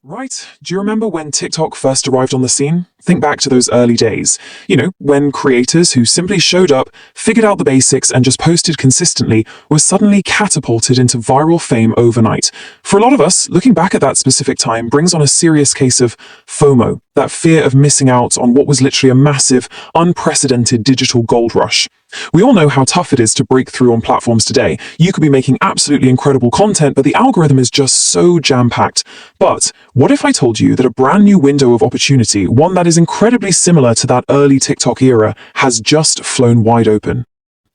Right. Do you remember when TikTok first arrived on the scene? Think back to those early days. When creators who simply showed up, figured out the basics, and just posted consistently were suddenly catapulted into viral fame overnight. For a lot of us, looking back at that specific time brings on a serious case of FOMO, that fear of missing out on what was literally a massive, unprecedented digital gold rush. We all know how tough it is to break through on platforms today. You could be making absolutely incredible content, but the algorithm is just so jam-packed. But what if I told you that a brand new window of opportunity, one that is incredibly similar to that early TikTok era, has just flown wide open?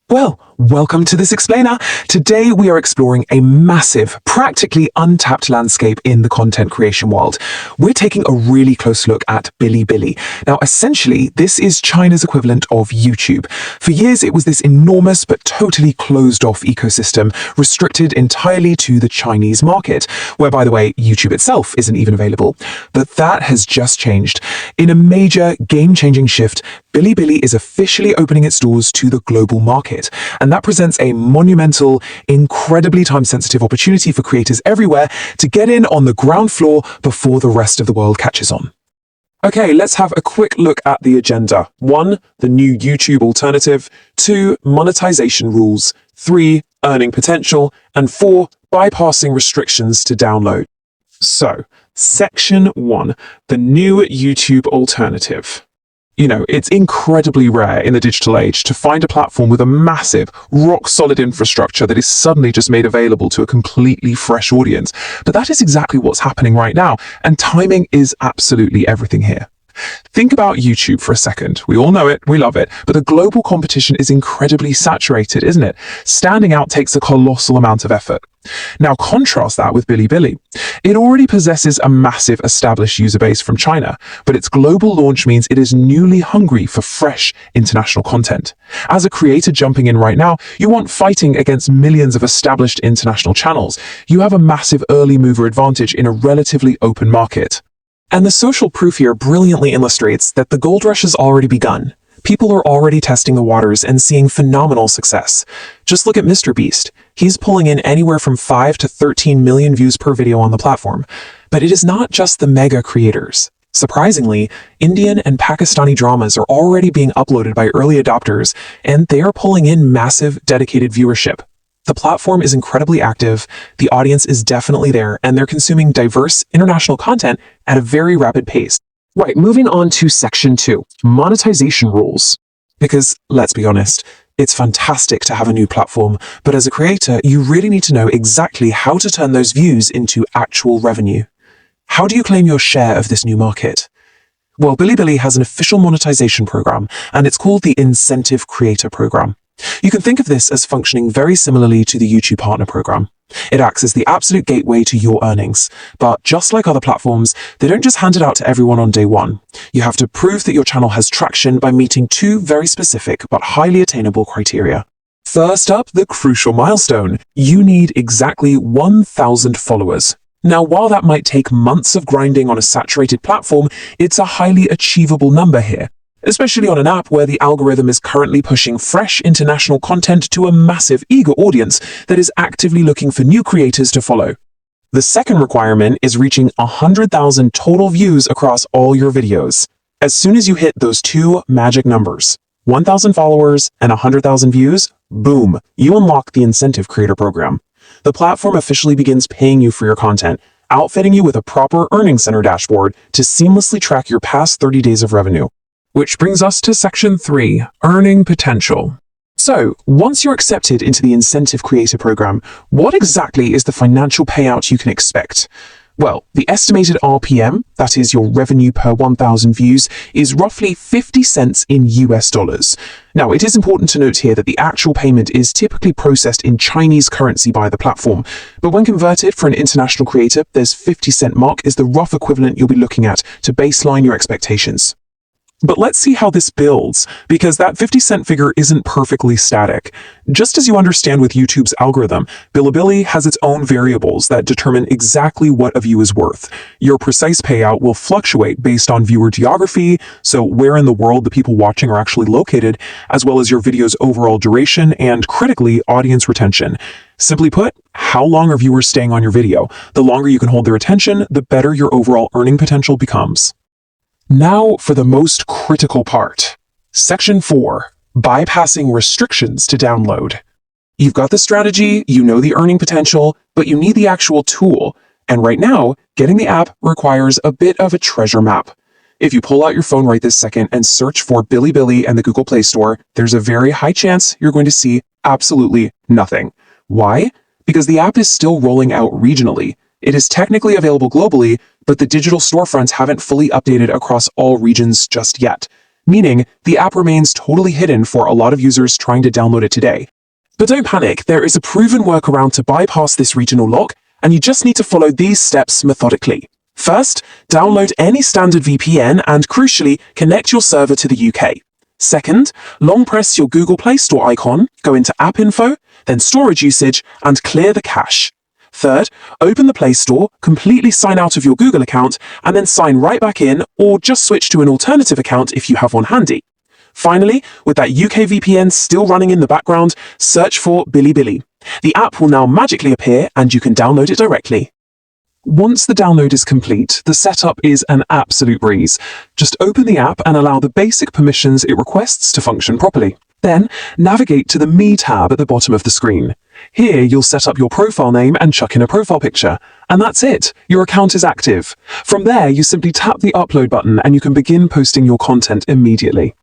Well, welcome to this explainer. Today we are exploring a massive, practically untapped landscape in the content creation world. We're taking a really close look at Bilibili. Now, essentially, this is China's equivalent of YouTube. For years, it was this enormous but totally closed-off ecosystem, restricted entirely to the Chinese market, where, by the way, YouTube itself isn't even available. But that has just changed. In a major, game-changing shift, Bilibili is officially opening its doors to the global market, and that presents a monumental, incredibly time-sensitive opportunity for creators everywhere to get in on the ground floor before the rest of the world catches on. Okay, let's have a quick look at the agenda. 1. The new YouTube alternative. 2. Monetization rules. 3. Earning potential. And 4. Bypassing restrictions to download. So, Section 1. The new YouTube alternative. It's incredibly rare in the digital age to find a platform with a massive, rock-solid infrastructure that is suddenly just made available to a completely fresh audience. But that is exactly what's happening right now, and timing is absolutely everything here. Think about YouTube for a second. We all know it, we love it, but the global competition is incredibly saturated, isn't it? Standing out takes a colossal amount of effort. Now contrast that with Bilibili. It already possesses a massive established user base from China, but its global launch means it is newly hungry for fresh international content. As a creator jumping in right now, you want fighting against millions of established international channels. You have a massive early mover advantage in a relatively open market. And the social proof here brilliantly illustrates that the gold rush has already begun. People are already testing the waters and seeing phenomenal success. Just look at MrBeast. He's pulling in anywhere from 5 to 13 million views per video on the platform. But it is not just the mega creators. Surprisingly, Indian and Pakistani dramas are already being uploaded by early adopters, and they are pulling in massive, dedicated viewership. The platform is incredibly active, the audience is definitely there, and they're consuming diverse, international content at a very rapid pace. Right, moving on to Section 2, monetization rules. Because, let's be honest, it's fantastic to have a new platform, but as a creator, you really need to know exactly how to turn those views into actual revenue. How do you claim your share of this new market? Well, Bilibili has an official monetization program, and it's called the Incentive Creator Program. You can think of this as functioning very similarly to the YouTube Partner Program. It acts as the absolute gateway to your earnings. But just like other platforms, they don't just hand it out to everyone on day one. You have to prove that your channel has traction by meeting 2 very specific but highly attainable criteria. First up, the crucial milestone. You need exactly 1,000 followers. Now, while that might take months of grinding on a saturated platform, it's a highly achievable number here. Especially on an app where the algorithm is currently pushing fresh international content to a massive, eager audience that is actively looking for new creators to follow. The second requirement is reaching 100,000 total views across all your videos. As soon as you hit those 2 magic numbers, 1,000 followers and 100,000 views, boom, you unlock the Incentive Creator Program. The platform officially begins paying you for your content, outfitting you with a proper Earnings Center dashboard to seamlessly track your past 30 days of revenue. Which brings us to Section 3, Earning Potential. So, once you're accepted into the Incentive Creator Program, what exactly is the financial payout you can expect? Well, the estimated RPM, that is your revenue per 1,000 views, is roughly 50 cents in US dollars. Now, it is important to note here that the actual payment is typically processed in Chinese currency by the platform, but when converted for an international creator, this 50-cent mark is the rough equivalent you'll be looking at to baseline your expectations. But let's see how this builds, because that 50-cent figure isn't perfectly static. Just as you understand with YouTube's algorithm, Bilibili has its own variables that determine exactly what a view is worth. Your precise payout will fluctuate based on viewer geography, so where in the world the people watching are actually located, as well as your video's overall duration and, critically, audience retention. Simply put, how long are viewers staying on your video? The longer you can hold their attention, the better your overall earning potential becomes. Now for the most critical part. Section 4. Bypassing restrictions to download. You've got the strategy, you know the earning potential, but you need the actual tool. And right now, getting the app requires a bit of a treasure map. If you pull out your phone right this second and search for Bilibili and the Google Play Store, there's a very high chance you're going to see absolutely nothing. Why? Because the app is still rolling out regionally. It is technically available globally, but the digital storefronts haven't fully updated across all regions just yet, meaning the app remains totally hidden for a lot of users trying to download it today. But don't panic, there is a proven workaround to bypass this regional lock, and you just need to follow these steps methodically. First, download any standard VPN and, crucially, connect your server to the UK. Second, long press your Google Play Store icon, go into App Info, then Storage Usage, and clear the cache. Third, open the Play Store, completely sign out of your Google account, and then sign right back in, or just switch to an alternative account if you have one handy. Finally, with that UK VPN still running in the background, search for Bilibili. The app will now magically appear and you can download it directly. Once the download is complete, the setup is an absolute breeze. Just open the app and allow the basic permissions it requests to function properly. Then, navigate to the Me tab at the bottom of the screen. Here, you'll set up your profile name and chuck in a profile picture. And that's it. Your account is active. From there, you simply tap the upload button and you can begin posting your content immediately.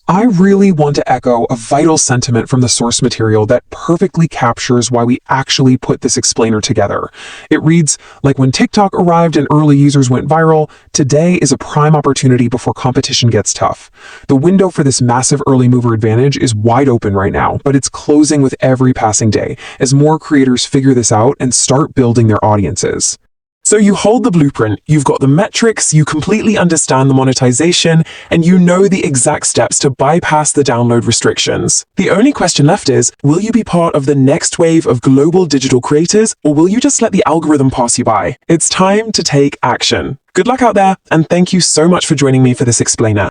I really want to echo a vital sentiment from the source material that perfectly captures why we actually put this explainer together. It reads, like when TikTok arrived and early users went viral, today is a prime opportunity before competition gets tough. The window for this massive early mover advantage is wide open right now, but it's closing with every passing day as more creators figure this out and start building their audiences. So you hold the blueprint, you've got the metrics, you completely understand the monetization, and you know the exact steps to bypass the download restrictions. The only question left is, will you be part of the next wave of global digital creators, or will you just let the algorithm pass you by? It's time to take action. Good luck out there, and thank you so much for joining me for this explainer.